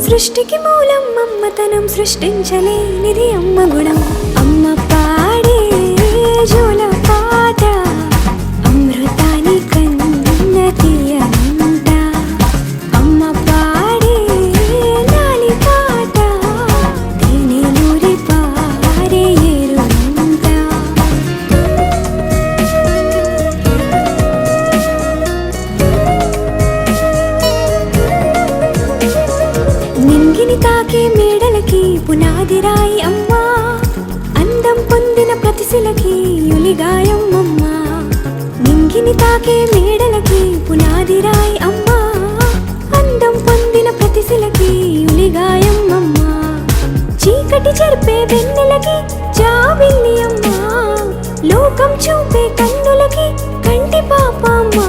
సృష్టికి మూలం అమ్మతనం, సృష్టించలేనిది అమ్మ గుణం. అమ్మ పాడే జోల పాట అమృతాని కన్న తీయనంట. అమ్మ పాడే లాలి పాట తేనెలూరి పారే ఏరునంట. నింగిని తాకే మేడలకి పునాది రాయి అమ్మా, అందం పొందిన ప్రతిశిలకి యులిగాయం అమ్మా. నింగిని తాకే మేడలకి పునాది రాయి అమ్మా, అందం పొందిన ప్రతిశిలకి యులిగాయం అమ్మా. చీకటి చెరిపే వెన్నెలకి జాబిల్లి అమ్మా, లోకం చూపే కన్నులకి కంటి పాప అమ్మా.